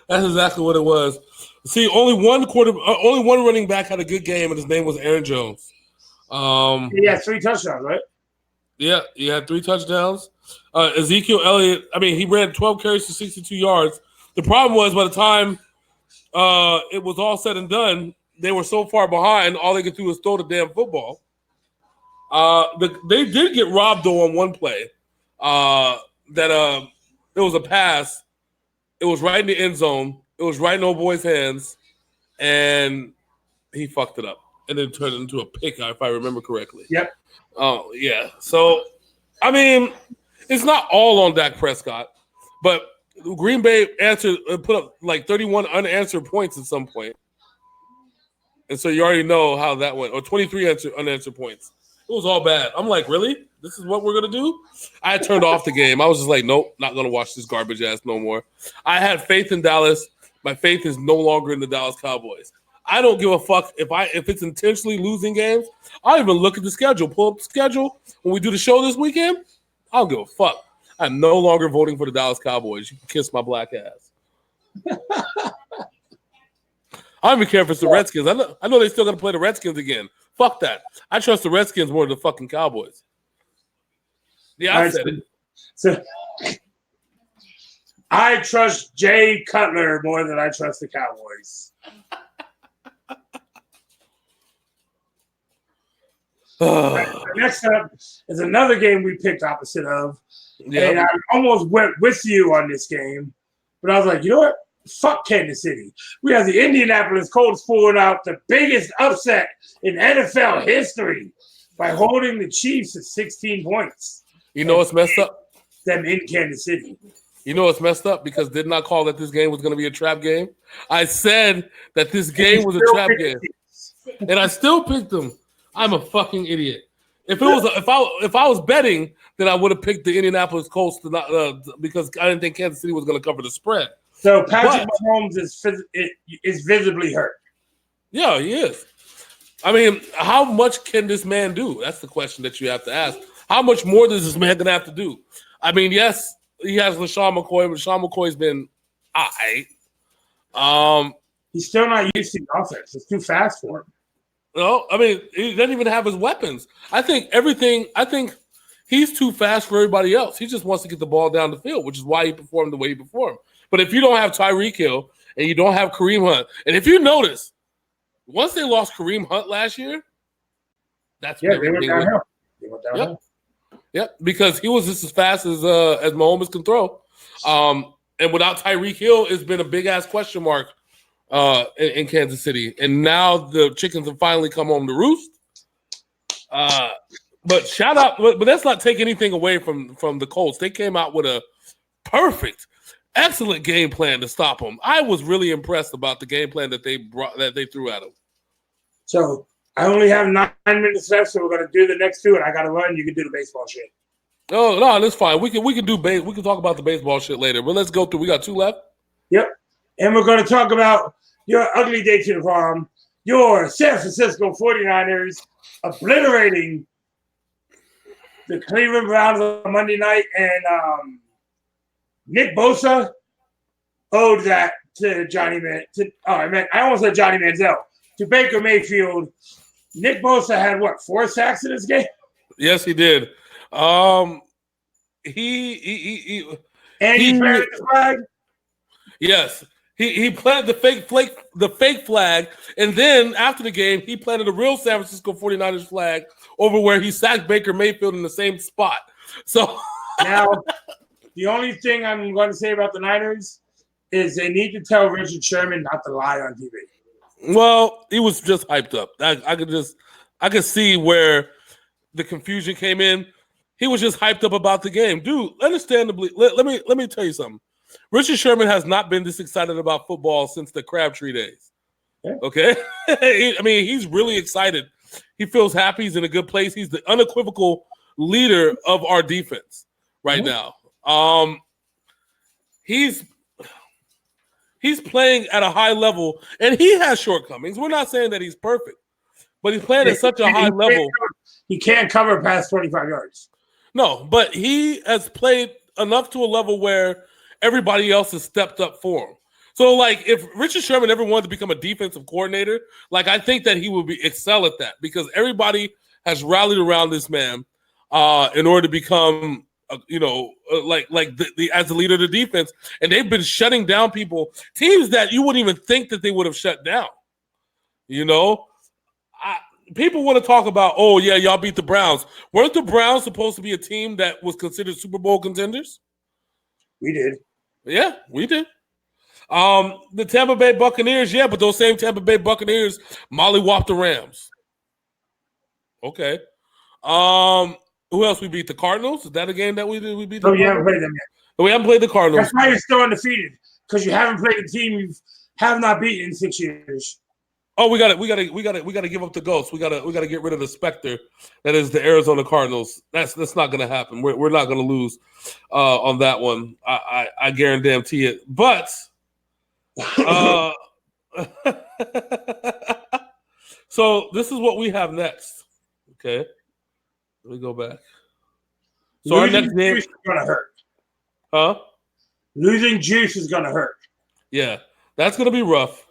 That's exactly what it was. See, only one running back had a good game, and his name was Aaron Jones. He had 3 touchdowns, right? Yeah, he had 3 touchdowns. Ezekiel Elliott, he ran 12 carries for 62 yards. The problem was by the time it was all said and done, they were so far behind, all they could do was throw the damn football. They did get robbed, though, on one play. It was a pass. It was right in the end zone. It was right in old boy's hands, and he fucked it up. And then turned it into a pick, if I remember correctly. Yep. Oh, yeah. So, it's not all on Dak Prescott, but Green Bay put up like 31 unanswered points at some point. And so you already know how that went. Or 23 unanswered points. It was all bad. I'm like, really? This is what we're going to do? I had turned off the game. I was just like, nope, not going to watch this garbage ass no more. I had faith in Dallas. My faith is no longer in the Dallas Cowboys. I don't give a fuck if it's intentionally losing games. I'll even look at the schedule, pull up the schedule when we do the show this weekend. I don't give a fuck. I'm no longer voting for the Dallas Cowboys. You can kiss my black ass. I don't even care if it's the Redskins. I know they're still going to play the Redskins again. Fuck that. I trust the Redskins more than the fucking Cowboys. Yeah, I said it. So I trust Jay Cutler more than I trust the Cowboys. Next up is another game we picked opposite of. Yep. And I almost went with you on this game. But I was like, you know what? Fuck Kansas City. We have the Indianapolis Colts pulling out the biggest upset in NFL history by holding the Chiefs at 16 points. You know what's messed up? Them in Kansas City. You know what's messed up? Because didn't I call that this game was going to be a trap game? I said that this game was a trap game. And I still picked them. I'm a fucking idiot. If I was betting, then I would have picked the Indianapolis Colts because I didn't think Kansas City was going to cover the spread. So Patrick Mahomes is visibly hurt. Yeah, he is. How much can this man do? That's the question that you have to ask. How much more does this man going to have to do? Yes, he has LaShawn McCoy, but LaShawn McCoy's been all right. He's still not used to the offense. It's too fast for him. No, I mean, he doesn't even have his weapons. I think he's too fast for everybody else. He just wants to get the ball down the field, which is why he performed the way he performed. But if you don't have Tyreek Hill and you don't have Kareem Hunt, and if you notice, once they lost Kareem Hunt last year, that's when they went downhill. They went downhill. Yep, because he was just as fast as Mahomes can throw. And without Tyreek Hill, it's been a big-ass question mark in Kansas City. And now the chickens have finally come home to roost. But shout out, but let's not take anything away from the Colts. They came out with a perfect, excellent game plan to stop them. I was really impressed about the game plan that they threw at them. So I only have 9 minutes left, so we're gonna do the next two, and I gotta run. You can do the baseball shit. Oh no, that's fine. We can talk about the baseball shit later. But let's go through. We got 2 left. Yep, and we're gonna talk about your ugly day to the farm. Your San Francisco 49ers obliterating the Cleveland Browns on Monday night, and Nick Bosa owed that to I almost said Johnny Manziel, to Baker Mayfield. Nick Bosa had 4 sacks in this game? Yes, he did. He planted the flag? Yes. He planted the fake flag, and then after the game, he planted a real San Francisco 49ers flag over where he sacked Baker Mayfield in the same spot. So now, the only thing I'm going to say about the Niners is they need to tell Richard Sherman not to lie on TV. Well, he was just hyped up. I could see where the confusion came in. He was just hyped up about the game. Dude, understandably, let me tell you something. Richard Sherman has not been this excited about football since the Crabtree days. Yeah. Okay? I mean, he's really excited. He feels happy. He's in a good place. He's the unequivocal leader of our defense right now. He's playing at a high level, and he has shortcomings. We're not saying that he's perfect, but he's playing at such a high level. He can't cover past 25 yards. No, but he has played enough to a level where everybody else has stepped up for him. So, like, if Richard Sherman ever wanted to become a defensive coordinator, like, I think that he would excel at that because everybody has rallied around this man in order to become, as the leader of the defense. And they've been shutting down teams that you wouldn't even think that they would have shut down. You know, people want to talk about, oh, yeah, y'all beat the Browns. Weren't the Browns supposed to be a team that was considered Super Bowl contenders? We did. Yeah, we did. The Tampa Bay Buccaneers, yeah, but those same Tampa Bay Buccaneers mollywopped the Rams. Okay. Who else we beat? The Cardinals? Is that a game that we did? We beat the Cardinals? You haven't played them yet. We haven't played the Cardinals. That's why you're still undefeated, because you haven't played a team you have not beaten in 6 years. Oh, we got to give up the ghost. We got to get rid of the specter that is the Arizona Cardinals. That's not going to happen. We're not going to lose on that one. I guarantee it. But so this is what we have next. Okay, let me go back. So our next game is going to hurt. Huh? Losing Juice is going to hurt. Yeah, that's going to be rough.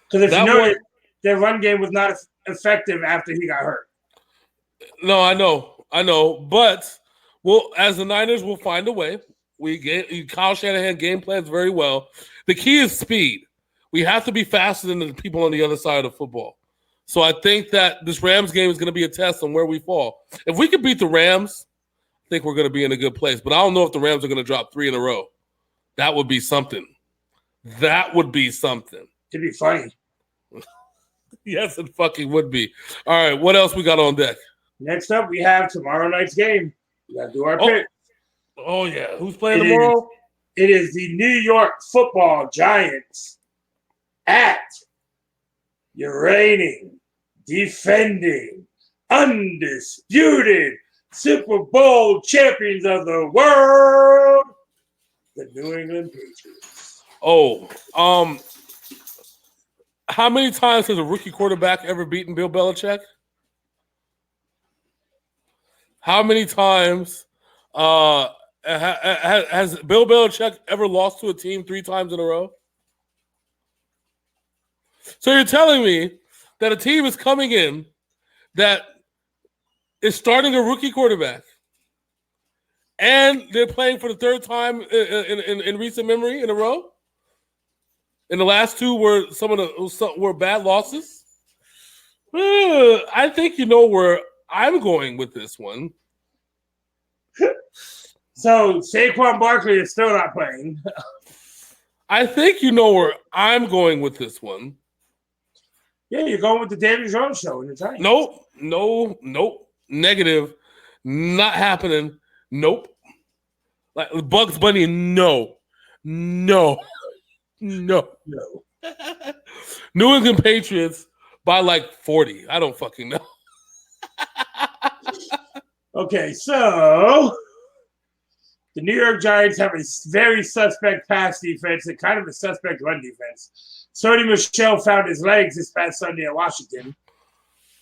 Because if their run game was not effective after he got hurt. No, I know. But as the Niners, we'll find a way. Kyle Shanahan game plans very well. The key is speed. We have to be faster than the people on the other side of football. So I think that this Rams game is going to be a test on where we fall. If we can beat the Rams, I think we're going to be in a good place. But I don't know if the Rams are going to drop 3 in a row. That would be something. It'd be funny. Yes, it fucking would be. All right, what else we got on deck? Next up, we have tomorrow night's game. We got to do our pick. Oh, yeah. Who's playing tomorrow? It is the New York Football Giants at your reigning, defending, undisputed Super Bowl champions of the world, the New England Patriots. How many times has a rookie quarterback ever beaten Bill Belichick? How many times has Bill Belichick ever lost to a team 3 times in a row? So you're telling me that a team is coming in that is starting a rookie quarterback, and they're playing for the third time in recent memory in a row? And the last two were were bad losses. I think you know where I'm going with this one. So Saquon Barkley is still not playing. I think you know where I'm going with this one. Yeah, you're going with the David Jones show in the Giants. Nope. Negative. Not happening. Nope. Like Bugs Bunny, no. New England Patriots by like 40. I don't fucking know. Okay, so the New York Giants have a very suspect pass defense and kind of a suspect run defense. Sony Michel found his legs this past Sunday at Washington.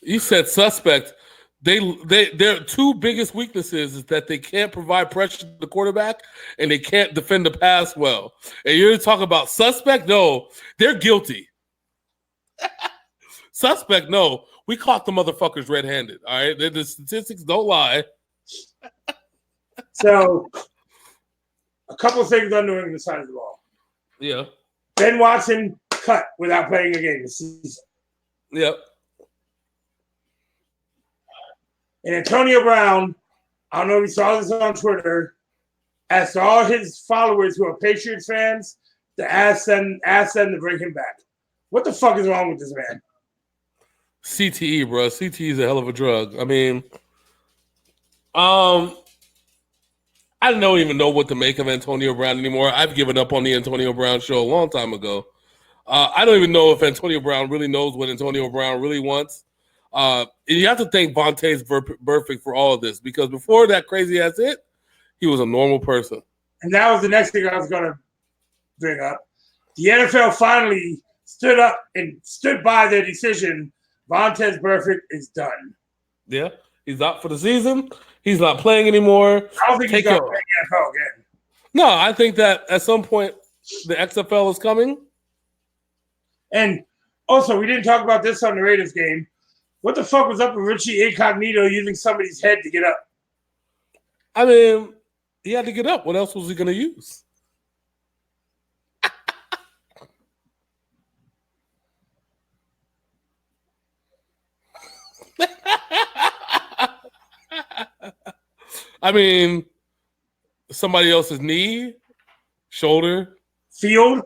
You said suspect. Their two biggest weaknesses is that they can't provide pressure to the quarterback and they can't defend the pass well. And you're talking about suspect? No, they're guilty. Suspect? No, we caught the motherfuckers red-handed. All right, the statistics don't lie. So, a couple of things on New England side of the ball. Yeah. Ben Watson cut without playing a game this season. Yep. And Antonio Brown, I don't know if you saw this on Twitter, asked all his followers who are Patriots fans to ask them to bring him back. What the fuck is wrong with this man? CTE, bro. CTE is a hell of a drug. I mean, I don't even know what to make of Antonio Brown anymore. I've given up on the Antonio Brown show a long time ago. I don't even know if Antonio Brown really knows what Antonio Brown really wants. And you have to thank Vontaze Burfict for all of this, because before that crazy ass hit, he was a normal person. And that was the next thing I was going to bring up. The NFL finally stood up and stood by their decision. Vontaze Burfict is done. Yeah, he's out for the season. He's not playing anymore. I don't think he's going to play NFL again. No, I think that at some point the XFL is coming. And also, we didn't talk about this on the Raiders game. What the fuck was up with Richie Incognito using somebody's head to get up? I mean, he had to get up. What else was he going to use? I mean, somebody else's knee, shoulder. Field?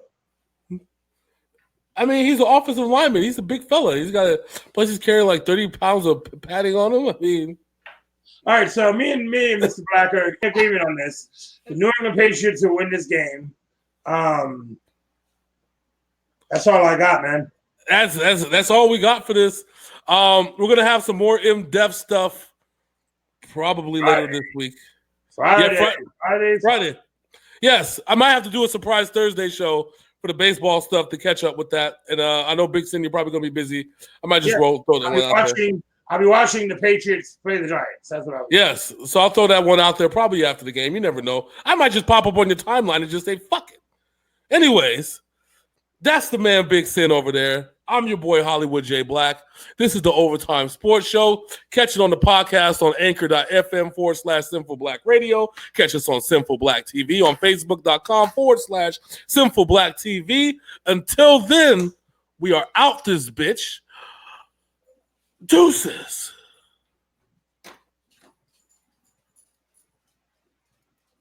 I mean, he's an offensive lineman. He's a big fella. He's got plus he's carrying like 30 pounds of padding on him. I mean, all right. So me and Mr. Black are in agreement on this. The New England Patriots will win this game. That's all I got, man. That's all we got for this. We're gonna have some more in-depth stuff probably later this week. Friday. Yes, I might have to do a surprise Thursday show for the baseball stuff to catch up with that. And I know Big Sin, you're probably going to be busy. I might just throw that one out there. I'll be watching the Patriots play the Giants. That's what I'll be. Yes, so I'll throw that one out there probably after the game. You never know. I might just pop up on your timeline and just say, fuck it. Anyways, that's the man Big Sin over there. I'm your boy, Hollywood J. Black. This is the Overtime Sports Show. Catch it on the podcast on anchor.fm/Sinful Black Radio. Catch us on Sinful Black TV on Facebook.com/Sinful Black TV. Until then, we are out this bitch. Deuces.